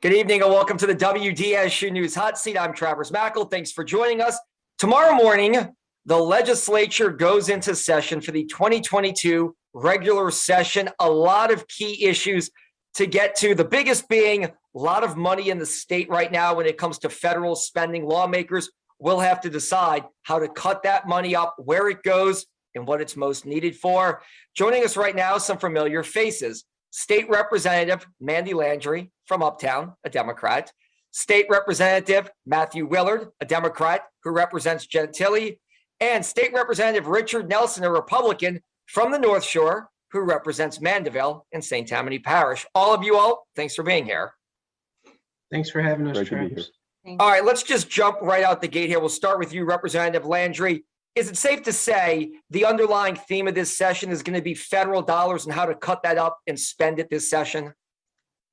Good evening and welcome to the WDSU News Hot Seat. I'm Travers Mackle. Thanks for joining us. Tomorrow morning, the legislature goes into session for the 2022 regular session. A lot of key issues to get to, the biggest being a lot of money in the state right now when it comes to federal spending. Lawmakers will have to decide how to cut that money up, where it goes, and what it's most needed for. Joining us right now, some familiar faces. State Representative Mandy Landry from Uptown, a Democrat. State Representative Matthew Willard, a Democrat who represents Gentilly. And State Representative Richard Nelson, a Republican from the North Shore, who represents Mandeville and St. Tammany Parish. All of you all, thanks for being here. Thanks for having us, Travis. All right, let's just jump right out the gate here. We'll start with you, Representative Landry. Is it safe to say the underlying theme of this session is going to be federal dollars and how to cut that up and spend it this session?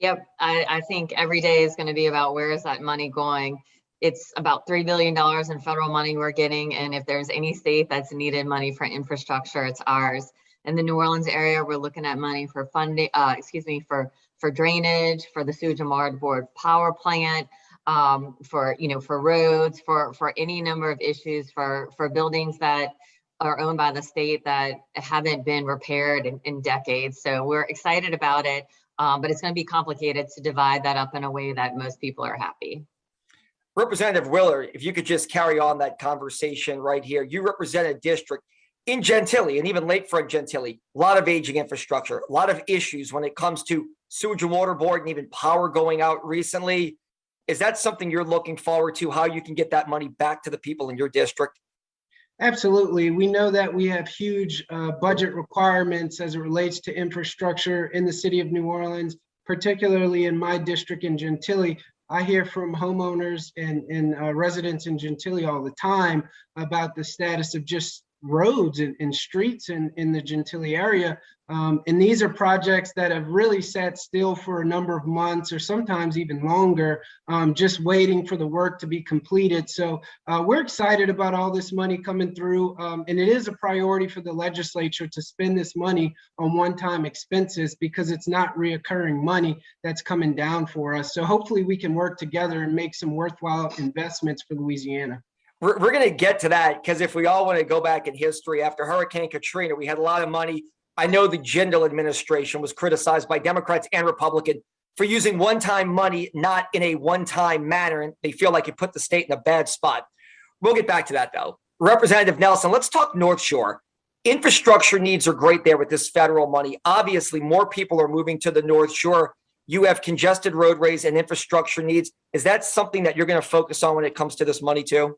Yep, I think every day is going to be about where is that money going. It's about $3 billion in federal money we're getting, and if there's any state that's needed money for infrastructure, it's ours. In the New Orleans area, we're looking at money for funding, for drainage, for the Sewage and Water Board power plant, for roads, for any number of issues, for buildings that are owned by the state that haven't been repaired in decades. So we're excited about it, but it's going to be complicated to divide that up in a way that most people are happy. Representative Willard, if you could just carry on that conversation right here. You represent a district in Gentilly and even Lakefront Gentilly, a lot of aging infrastructure, a lot of issues when it comes to Sewage and Water Board and even power going out recently. Is that something you're looking forward to, how you can get that money back to the people in your district? Absolutely. We know that we have huge budget requirements as it relates to infrastructure in the city of New Orleans, particularly in my district in Gentilly. I hear from homeowners and residents in Gentilly all the time about the status of just roads and streets in the Gentilly area. And these are projects that have really sat still for a number of months or sometimes even longer, just waiting for the work to be completed. So we're excited about all this money coming through. And it is a priority for the legislature to spend this money on one-time expenses because it's not reoccurring money that's coming down for us. So hopefully we can work together and make some worthwhile investments for Louisiana. We're going to get to that because if we all want to go back in history, after Hurricane Katrina, we had a lot of money. I know the Jindal administration was criticized by Democrats and Republicans for using one-time money, not in a one-time manner, and they feel like it put the state in a bad spot. We'll get back to that, though. Representative Nelson, let's talk North Shore. Infrastructure needs are great there with this federal money. Obviously, more people are moving to the North Shore. You have congested roadways and infrastructure needs. Is that something that you're going to focus on when it comes to this money, too?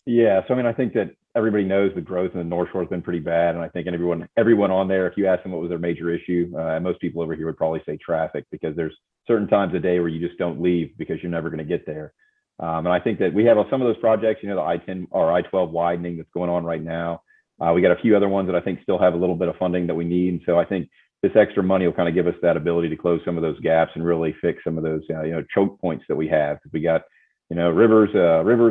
Yeah, so I mean, I think that everybody knows the growth in the North Shore has been pretty bad, and I think everyone on there, if you ask them what was their major issue, most people over here would probably say traffic, because there's certain times a day where you just don't leave because you're never going to get there. And I think that we have some of those projects, the I-10 or I-12 widening that's going on right now. We got a few other ones that I think still have a little bit of funding that we need, and so I think this extra money will kind of give us that ability to close some of those gaps and really fix some of those choke points that we have, because we got rivers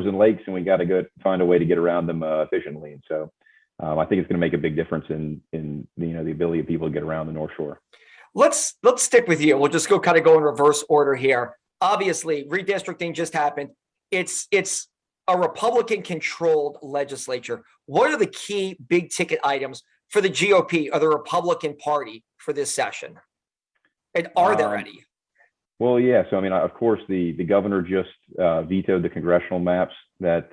and lakes, and we got to find a way to get around them efficiently. And so I think it's going to make a big difference in the ability of people to get around the North Shore. Let's stick with you. We'll just go in reverse order here. Obviously, redistricting just happened. It's a Republican-controlled legislature. What are the key big ticket items for the GOP or the Republican Party for this session? And are there any? Well, yeah. So, I mean, of course, the governor just vetoed the congressional maps that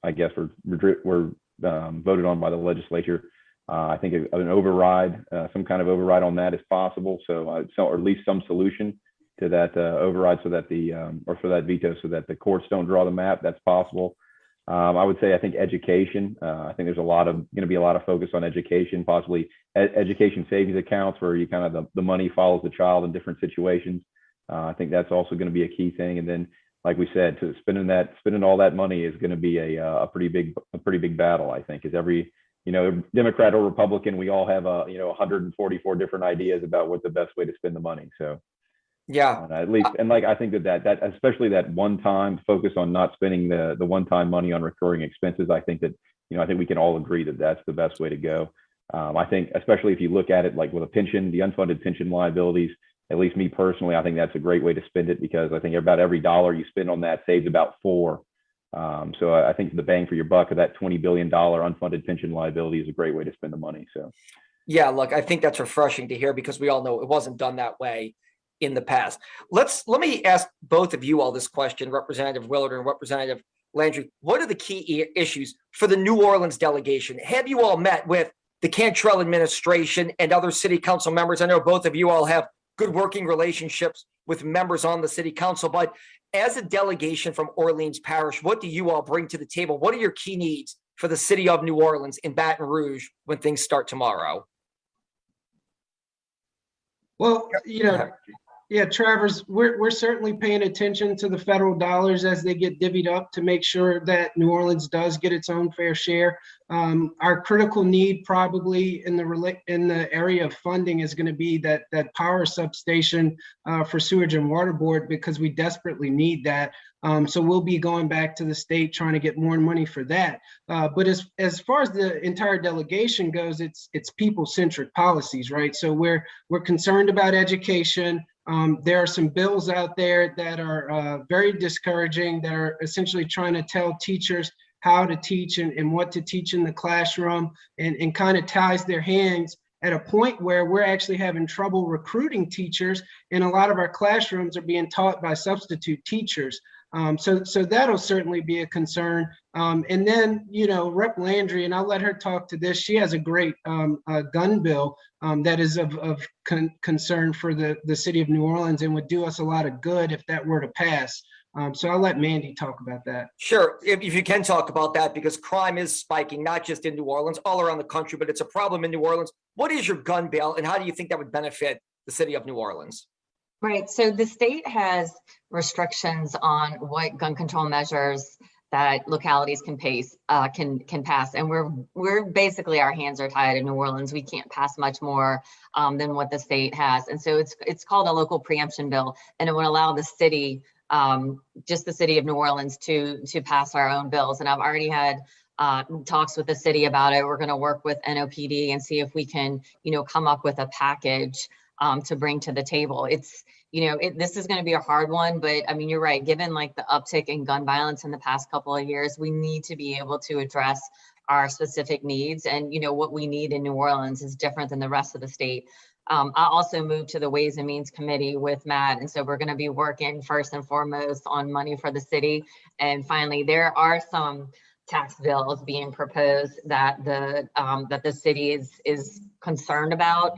I guess were voted on by the legislature. I think an override, some kind of override on that is possible. So, or at least some solution to that override, so that or for that veto, so that the courts don't draw the map. That's possible. I would say, I think education. I think there's going to be a lot of focus on education, possibly education savings accounts, where you kind of the money follows the child in different situations. I think that's also going to be a key thing. And then, like we said, to spending all that money is going to be a pretty big battle. I think, is every Democrat or Republican, we all have 144 different ideas about what the best way to spend the money. So yeah, at least, and like I think that especially that one-time focus on not spending the one-time money on recurring expenses. I think that I think we can all agree that that's the best way to go. I think, especially if you look at it like with a pension, the unfunded pension liabilities, at least me personally, I think that's a great way to spend it, because I think about every dollar you spend on that saves about 4. So I think the bang for your buck of that $20 billion unfunded pension liability is a great way to spend the money. So Yeah, look, I think that's refreshing to hear because we all know it wasn't done that way in the past. Let me ask both of you all this question, Representative Willard and Representative Landry. What are the key issues for the New Orleans delegation? Have you all met with the Cantrell administration and other city council members? I know both of you all have good working relationships with members on the city council, but as a delegation from Orleans Parish, what do you all bring to the table? What are your key needs for the city of New Orleans in Baton Rouge when things start tomorrow? Well, yeah, Travers, we're certainly paying attention to the federal dollars as they get divvied up to make sure that New Orleans does get its own fair share. Our critical need probably in the area of funding is going to be that power substation for sewage and water board, because we desperately need that. So we'll be going back to the state trying to get more money for that. But as far as the entire delegation goes, it's people-centric policies, right? So we're concerned about education. There are some bills out there that are very discouraging, that are essentially trying to tell teachers how to teach and what to teach in the classroom, and kind of ties their hands at a point where we're actually having trouble recruiting teachers, and a lot of our classrooms are being taught by substitute teachers. So that'll certainly be a concern. And then, Rep. Landry, and I'll let her talk to this, she has a great gun bill that is of concern for the city of New Orleans and would do us a lot of good if that were to pass. So I'll let Mandy talk about that. Sure, if you can talk about that, because crime is spiking, not just in New Orleans, all around the country, but it's a problem in New Orleans. What is your gun bill, and how do you think that would benefit the city of New Orleans? Right. So the state has restrictions on what gun control measures that localities can pass, and we're basically, our hands are tied in New Orleans. We can't pass much more than what the state has, and so it's called a local preemption bill, and it would allow the city, just the city of New Orleans, to pass our own bills. And I've already had talks with the city about it. We're going to work with NOPD and see if we can, come up with a package to bring to the table. It's, this is going to be a hard one, but I mean, you're right. Given like the uptick in gun violence in the past couple of years, we need to be able to address our specific needs. And, what we need in New Orleans is different than the rest of the state. I also moved to the Ways and Means Committee with Matt. And so we're going to be working first and foremost on money for the city. And finally, there are some tax bills being proposed that the city is concerned about.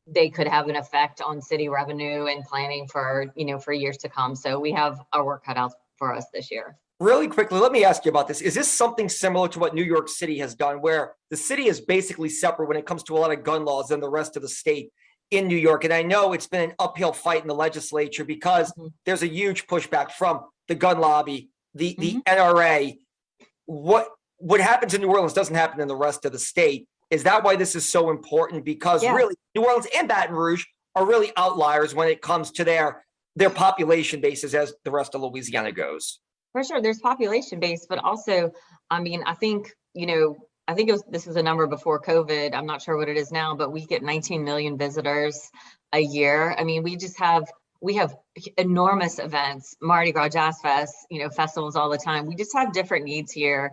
They could have an effect on city revenue and planning for years to come. So we have our work cut out for us this year. Really quickly, let me ask you about this. Is this something similar to what New York City has done, where the city is basically separate when it comes to a lot of gun laws than the rest of the state in New York? And I know it's been an uphill fight in the legislature because there's a huge pushback from the gun lobby, the NRA. What happens in New Orleans doesn't happen in the rest of the state. Is that why this is so important? Because really, New Orleans and Baton Rouge are really outliers when it comes to their population bases as the rest of Louisiana goes. For sure, there's population base, but also, I mean, I think this is a number before COVID. I'm not sure what it is now, but we get 19 million visitors a year. I mean, we have enormous events, Mardi Gras, Jazz Fest, festivals all the time. We just have different needs here.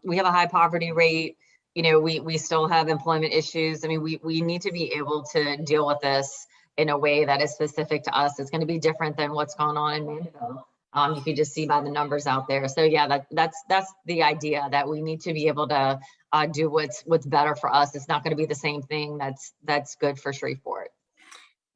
We have a high poverty rate. We still have employment issues. I mean, we need to be able to deal with this in a way that is specific to us. It's going to be different than what's going on in Mandeville. You can just see by the numbers out there. So yeah, that's the idea, that we need to be able to do what's better for us. It's not going to be the same thing that's good for Shreveport.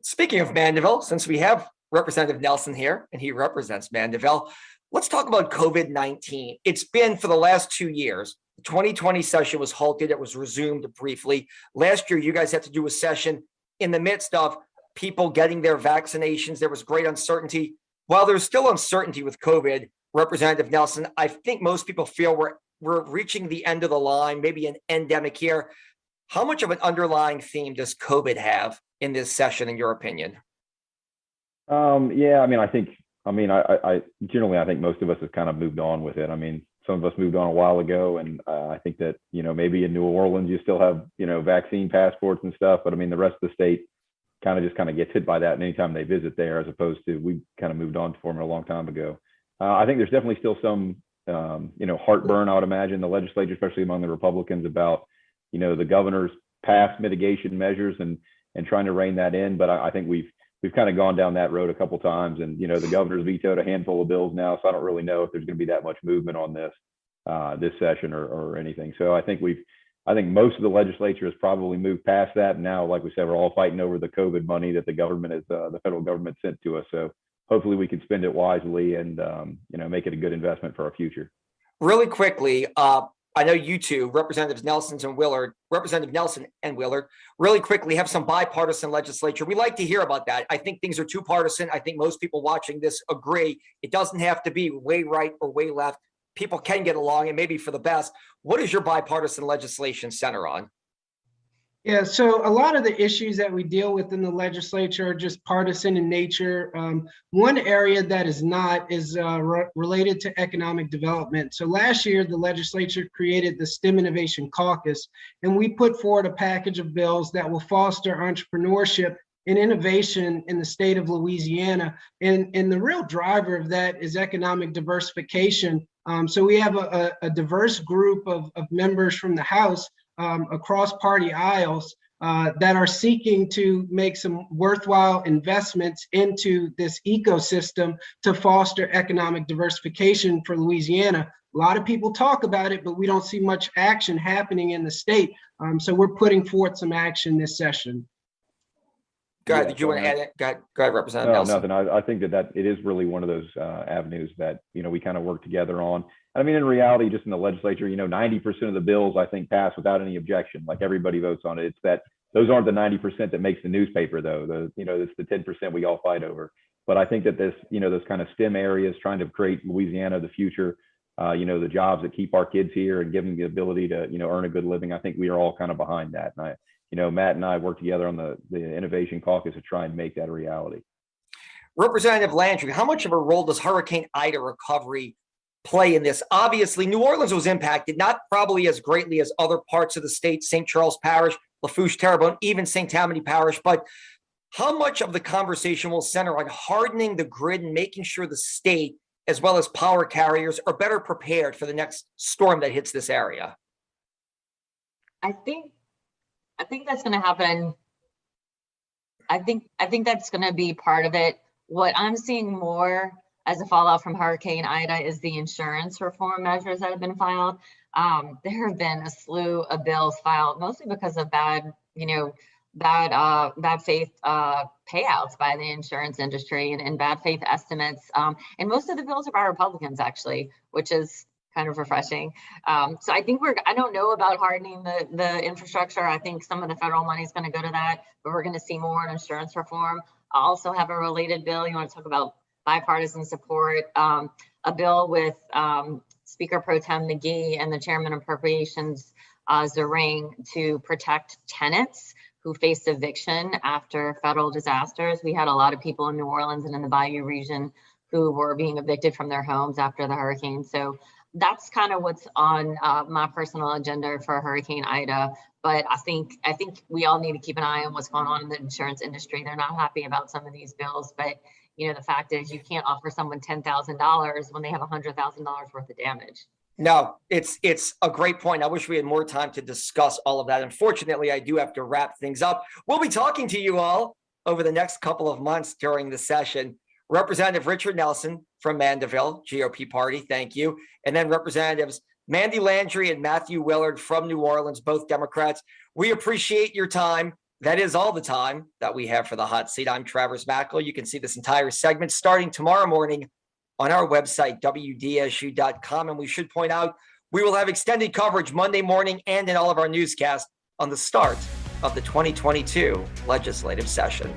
Speaking of Mandeville, since we have Representative Nelson here and he represents Mandeville, let's talk about COVID-19. It's been for the last 2 years. The 2020 session was halted. It was resumed briefly. Last year, you guys had to do a session in the midst of people getting their vaccinations. There was great uncertainty. While there's still uncertainty with COVID, Representative Nelson, I think most people feel we're reaching the end of the line, maybe an endemic here. How much of an underlying theme does COVID have in this session, in your opinion? Yeah, I mean, I generally, I think most of us have kind of moved on with it. I mean, some of us moved on a while ago, and I think that, maybe in New Orleans, you still have, vaccine passports and stuff, but I mean, the rest of the state, kind of gets hit by that anytime they visit there, as opposed to we kind of moved on from it a long time ago. I think there's definitely still some, heartburn, I would imagine, in the legislature, especially among the Republicans, about, the governor's past mitigation measures and trying to rein that in. But I think we've kind of gone down that road a couple times, and the governor's vetoed a handful of bills now, so I don't really know if there's going to be that much movement on this session or anything. So I think most of the legislature has probably moved past that. And now, like we said, we're all fighting over the COVID money that the federal government sent to us. So hopefully we can spend it wisely and, make it a good investment for our future. Really quickly, I know you two, Representative Nelson and Willard, really quickly have some bipartisan legislature. We like to hear about that. I think things are too partisan. I think most people watching this agree. It doesn't have to be way right or way left. People can get along, and maybe for the best. What is your bipartisan legislation center on? Yeah, so a lot of the issues that we deal with in the legislature are just partisan in nature. One area that is not is related to economic development. So last year, the legislature created the STEM Innovation Caucus, and we put forward a package of bills that will foster entrepreneurship and innovation in the state of Louisiana. And the real driver of that is economic diversification. So we have a diverse group of members from the House across party aisles that are seeking to make some worthwhile investments into this ecosystem to foster economic diversification for Louisiana. A lot of people talk about it, but we don't see much action happening in the state. So we're putting forth some action this session. Go ahead. Did you want to add it? Go ahead, Representative Nelson. Nothing. I think that it is really one of those avenues that, we kind of work together on. I mean, in reality, just in the legislature, 90% of the bills, I think, pass without any objection. Like, everybody votes on it. It's that those aren't the 90% that makes the newspaper, though. It's the 10% we all fight over. But I think that this, those kind of STEM areas, trying to create Louisiana of the future, the jobs that keep our kids here and give them the ability to, earn a good living. I think we are all kind of behind that. And Matt and I work together on the Innovation Caucus to try and make that a reality. Representative Landry, how much of a role does Hurricane Ida recovery play in this? Obviously, New Orleans was impacted, not probably as greatly as other parts of the state, St. Charles Parish, Lafourche, Terrebonne, even St. Tammany Parish. But how much of the conversation will center on hardening the grid and making sure the state, as well as power carriers, are better prepared for the next storm that hits this area? I think that's going to happen. I think that's going to be part of it. What I'm seeing more as a fallout from Hurricane Ida is the insurance reform measures that have been filed. There have been a slew of bills filed, mostly because of bad faith payouts by the insurance industry and bad faith estimates. And most of the bills are by Republicans, actually, which is kind of refreshing. So I think I don't know about hardening the infrastructure. I think some of the federal money is going to go to that, but we're going to see more on insurance reform. I also have a related bill. You want to talk about bipartisan support, a bill with Speaker Pro Tem McGee and the Chairman of Appropriations Zering to protect tenants who faced eviction after federal disasters. We had a lot of people in New Orleans and in the Bayou region who were being evicted from their homes after the hurricane. So that's kind of what's on my personal agenda for Hurricane Ida. But I think we all need to keep an eye on what's going on in the insurance industry. They're not happy about some of these bills, but the fact is you can't offer someone $10,000 when they have $100,000 worth of damage. No, it's a great point. I wish we had more time to discuss all of that. Unfortunately, I do have to wrap things up. We'll be talking to you all over the next couple of months during the session. Representative Richard Nelson from Mandeville, GOP party, thank you. And then Representatives Mandy Landry and Matthew Willard from New Orleans, both Democrats. We appreciate your time. That is all the time that we have for the hot seat. I'm Travers Mackel. You can see this entire segment starting tomorrow morning on our website, WDSU.com. And we should point out, we will have extended coverage Monday morning and in all of our newscasts on the start of the 2022 legislative session.